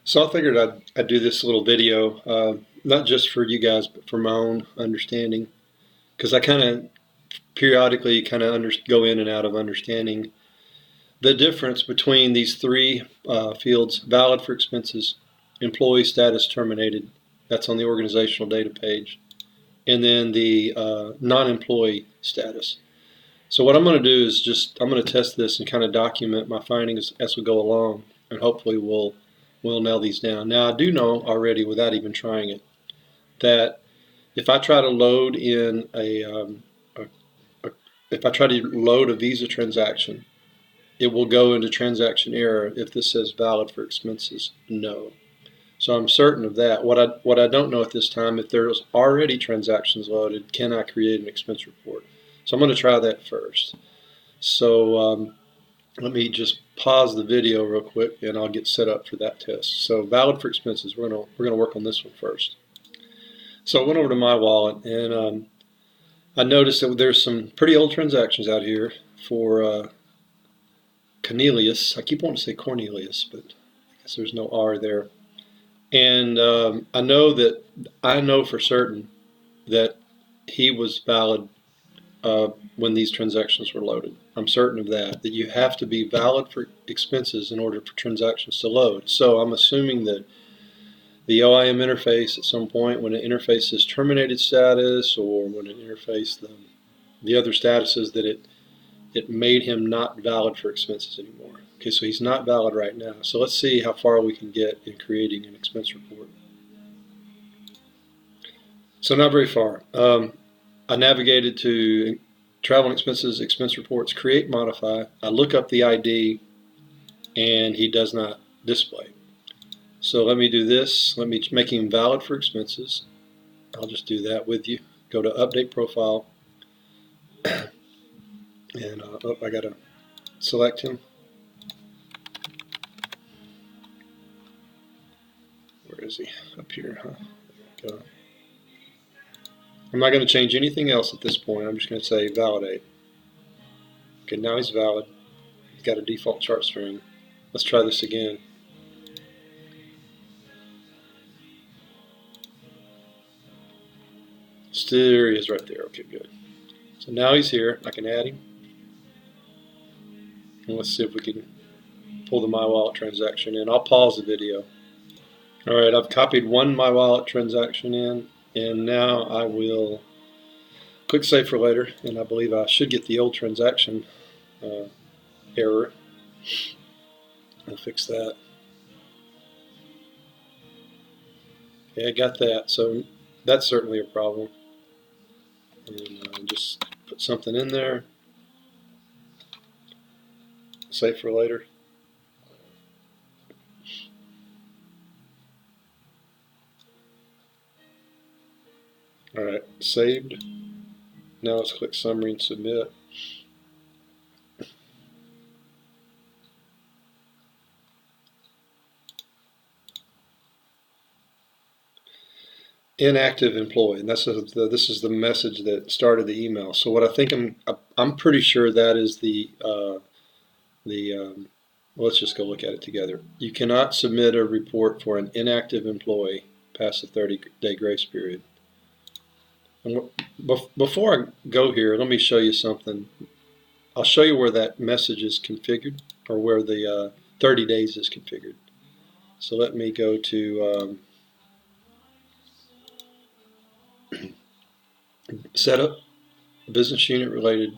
So I figured I'd do this little video, not just for you guys, but for my own understanding, because I kind of periodically go in and out of understanding the difference between these three fields: valid for expenses, employee status terminated, that's on the organizational data page, and then the non-employee status. So what I'm going to do is I'm going to test this and kind of document my findings as we go along, and hopefully we'll nail these down. Now I do know already, without even trying it, that if I try to load in if I try to load a Visa transaction, it will go into transaction error if this says valid for expenses no. So I'm certain of that. What I don't know at this time, if there's already transactions loaded, can I create an expense report? So I'm going to try that first. So let me just pause the video real quick, and I'll get set up for that test. So valid for expenses, we're gonna work on this one first. So I went over to my wallet, and I noticed that there's some pretty old transactions out here for Cornelius. I keep wanting to say Cornelius, but I guess there's no R there. And I know for certain that he was valid when these transactions were loaded. I'm certain of that you have to be valid for expenses in order for transactions to load. So I'm assuming that the OIM interface at some point, when it interfaces terminated status, or when it interfaced the other statuses, that it made him not valid for expenses anymore. Okay, so he's not valid right now. So let's see how far we can get in creating an expense report. So not very far. I navigated to travel and expenses, expense reports, create, modify. I look up the ID, and he does not display. So let me do this. Let me make him valid for expenses. I'll just do that with you. Go to update profile, and I got to select him. Where is he? Up here, huh? There we go. I'm not going to change anything else at this point. I'm just going to say validate. Okay, now he's valid. He's got a default chart string. Let's try this again. There he is right there. Okay, good. So now he's here. I can add him. And let's see if we can pull the MyWallet transaction in. I'll pause the video. Alright, I've copied one MyWallet transaction in, and now I will click Save for Later, and I believe I should get the old transaction error. I'll fix that. Okay, I got that. So that's certainly a problem. And just put something in there. Save for later. Alright, saved. Now let's click Summary and Submit. Inactive employee, and this is the message that started the email. So what I think I'm pretty sure that is let's just go look at it together. You cannot submit a report for an inactive employee past the 30-day grace period. And before I go here, let me show you something. I'll show you where that message is configured, or where the 30 days is configured. So let me go to Setup, Business Unit Related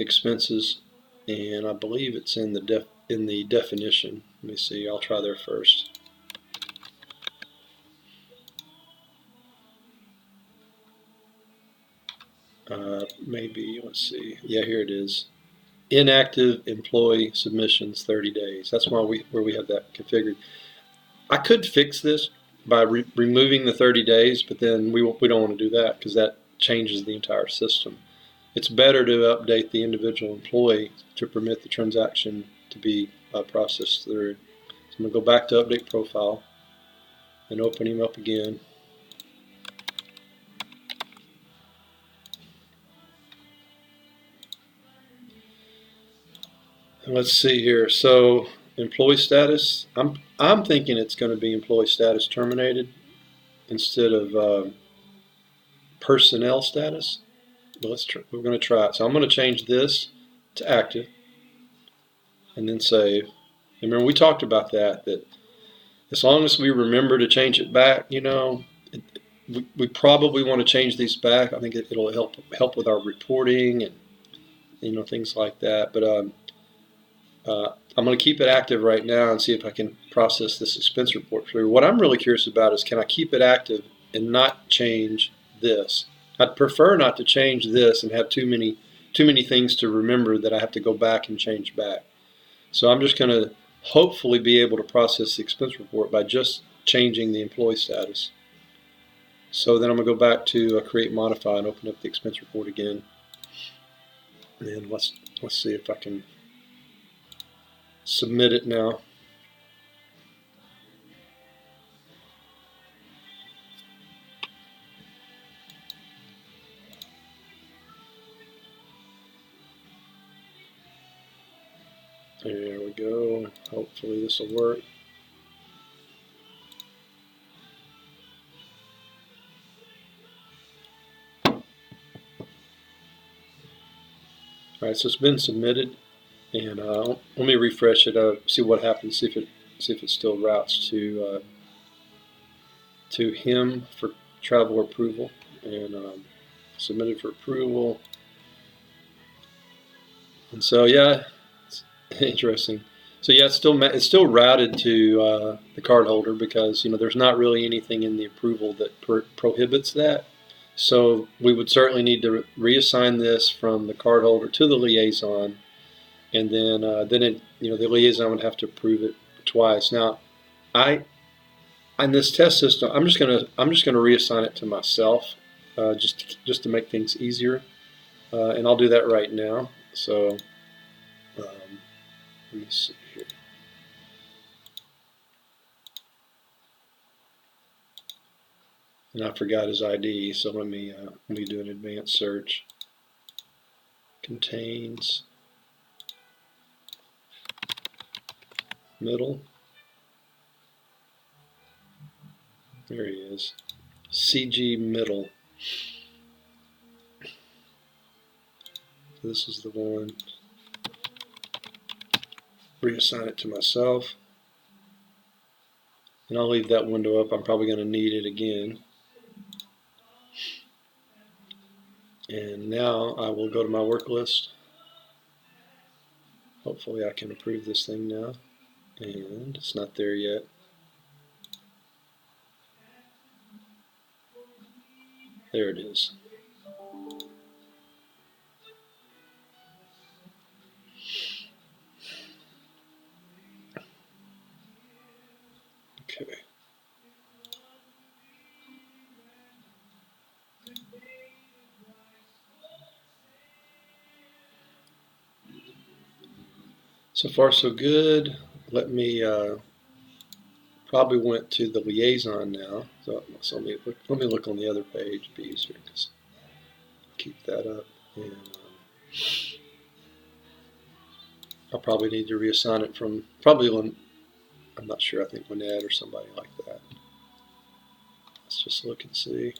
Expenses, and I believe it's in the definition. Let me see. I'll try there first. Maybe, let's see. Yeah, here it is. Inactive employee submissions 30 days. That's where we have that configured. I could fix this by removing the 30 days, but then we don't want to do that because that changes the entire system. It's better to update the individual employee to permit the transaction to be processed through. So I'm going to go back to Update Profile and open him up again. And let's see here. So employee status. I'm thinking it's going to be employee status terminated instead of personnel status. But we're going to try it. So I'm going to change this to active and then save. And remember, we talked about that as long as we remember to change it back, we probably want to change these back. I think it'll help with our reporting and things like that. But I'm going to keep it active right now and see if I can process this expense report through. What I'm really curious about is, can I keep it active and not change this? I'd prefer not to change this and have too many things to remember that I have to go back and change back. So I'm just going to hopefully be able to process the expense report by just changing the employee status. So then I'm going to go back to create modify and open up the expense report again. And let's see if I can submit it now. There we go. Hopefully this will work. Alright, so it's been submitted, and let me refresh it, see what happens, see if it still routes to him for travel approval, and submitted for approval. And so yeah, it's interesting. So yeah, it's still routed to the card holder, because there's not really anything in the approval that prohibits that. So we would certainly need to reassign this from the card holder to the liaison, and then the liaison would have to approve it twice. Now, in this test system, I'm just gonna reassign it to myself, just to make things easier, and I'll do that right now. So let me see here. And I forgot his ID, so let me do an advanced search. Contains middle. There he is. CG middle. This is the one. Reassign it to myself. And I'll leave that window up. I'm probably going to need it again. And now I will go to my work list. Hopefully I can approve this thing now. And it's not there yet. There it is. Okay. So far so good. Let me probably went to the liaison now. So let me look on the other page. It'd be easier. Just keep that up. And I'll probably need to reassign it from I'm not sure. I think Lynette or somebody like that. Let's just look and see.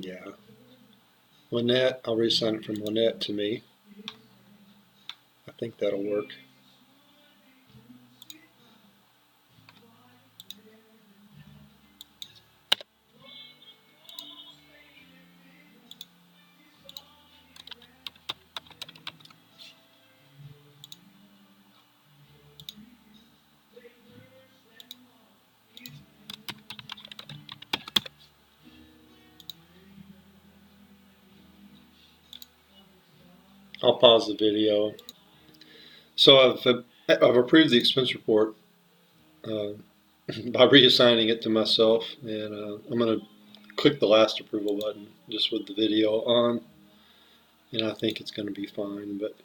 Yeah. Lynette, I'll reassign it from Lynette to me. I think that'll work. I'll pause the video. So I've approved the expense report by reassigning it to myself, and I'm going to click the last approval button just with the video on, and I think it's going to be fine. But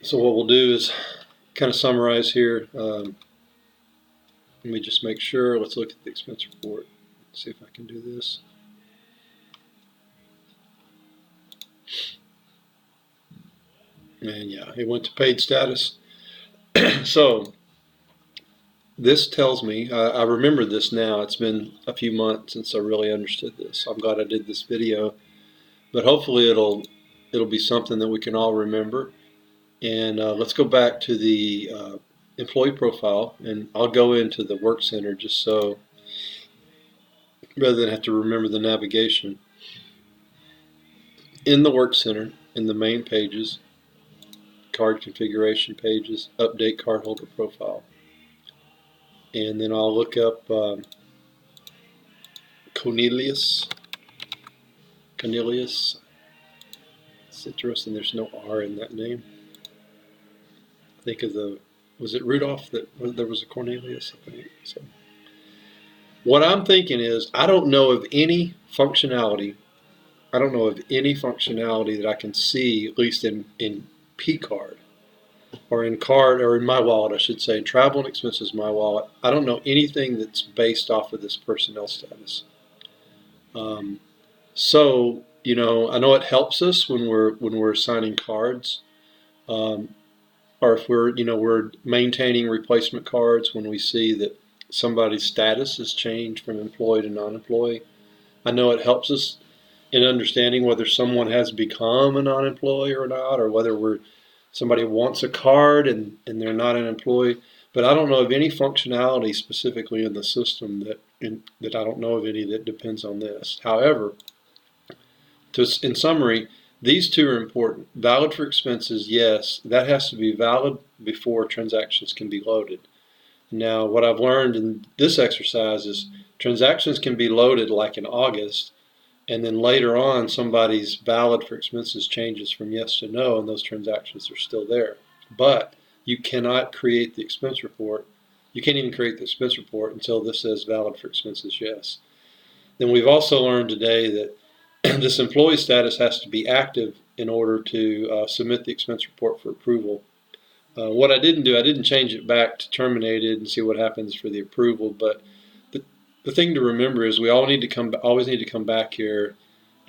So what we'll do is kind of summarize here. Let me just make sure. Let's look at the expense report. Let's see if I can do this. And yeah, it went to paid status. So this tells me, I remember this now. It's been a few months since I really understood this. I'm glad I did this video, but hopefully it'll be something that we can all remember. And let's go back to the employee profile, and I'll go into the work center just so, rather than have to remember the navigation. In the work center, in the main pages, card configuration pages, update cardholder profile. And then I'll look up Cornelius. It's interesting there's no R in that name. Think of was it Rudolph that there was a Cornelius, I think. So what I'm thinking is, I don't know of any functionality that I can see, at least in P-Card, or in card, or in my wallet, I should say, travel and expenses, my wallet. I don't know anything that's based off of this personnel status. So I know it helps us when we're assigning cards, or if we're maintaining replacement cards when we see that somebody's status has changed from employee to non-employee. I know it helps us in understanding whether someone has become a non-employee or not, or whether somebody wants a card and they're not an employee. But I don't know of any functionality specifically in the system that I don't know of any that depends on this. However, in summary, these two are important. Valid for expenses, yes, that has to be valid before transactions can be loaded. Now, what I've learned in this exercise is transactions can be loaded like in August, and then later on somebody's valid for expenses changes from yes to no, and those transactions are still there. But you cannot create the expense report. You can't even create the expense report until this says valid for expenses yes. Then we've also learned today that this employee status has to be active in order to submit the expense report for approval. What I didn't do, I didn't change it back to terminated and see what happens for the approval. But the thing to remember is we always need to come back here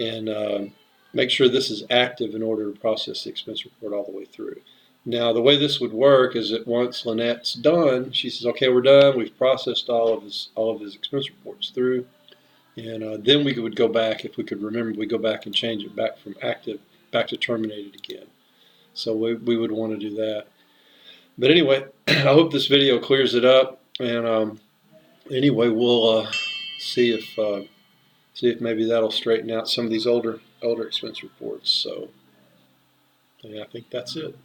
and make sure this is active in order to process the expense report all the way through. Now, the way this would work is that once Lynette's done, she says, "Okay, we're done. We've processed all of his expense reports through." And then we would go back, if we could remember, we go back and change it back from active back to terminated again. So we would want to do that. But anyway, I hope this video clears it up. And anyway, we'll see if maybe that'll straighten out some of these older expense reports. So yeah, I think that's it.